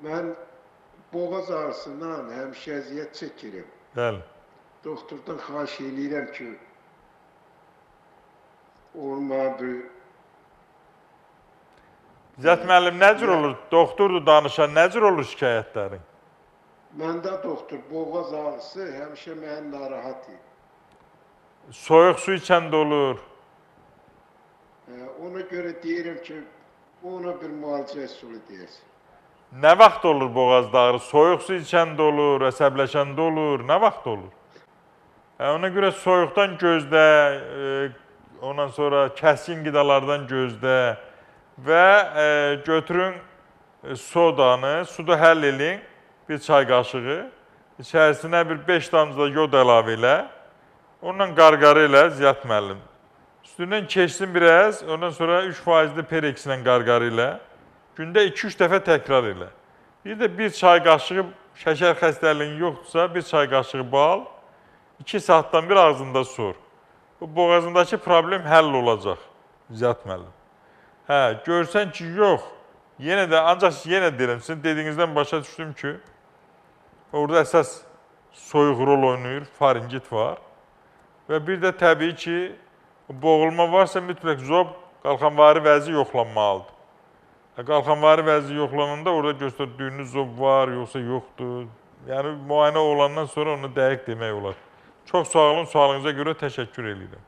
Mən boğaz ağrısından həmişə əziyyət çəkirəm. Bəli. Doktordan xahiş edirəm ki, olma bir... İzzət müəllim, nə cür olur? Doktordur danışan, nə cür olur şikayətlərin? Məndə doktor, boğaz ağrısı həmişə məni narahat edir. Soyuq su içəndə olur. Ona görə deyirəm ki, ona bir müalicə üsulu deyəsin. Nə vaxt olur boğazda ağrı? Soyuq su içəndə olur, əsəbləşəndə olur, nə vaxt olur? Ona görə soyuqdan gözlə, ondan sonra kəskin qidalardan gözlə və götürün sodanı, suda həll edin, bir çay qaşığı, içərisinə bir 5 damcı da yod əlavə elə, onunla qarqarı elə Ziyad müəllim. Üstündən keçsin biraz, ondan sonra 3%li Perex ilə qarqarı ilə, gündə 2-3 dəfə təkrar elə. Bir də bir çay qaşığı şəkər xəstəliyin yoxdursa, bir çay qaşığı bal, 2 saatdan bir ağzında sor. Bu boğazındakı problem həll olacaq Ziyad müəllim. Görsən ki, yox, yenə də, ancaq yenə deyirəm, sizin dediyinizdən başa düşdüm ki, orada əsas soyuq rol oynayır, faringit var və bir də təbii ki, boğulma varsa mütləq zob qalxanvari vəzi yoxlanmalıdır. Qalxanvari vəzi yoxlananda orada göstərdiyiniz zob var, yoxsa yoxdur. Yəni, müayinə olandan sonra onu dəqiq demək olar. Çox sağ olun, sualınıza görə təşəkkür edirəm.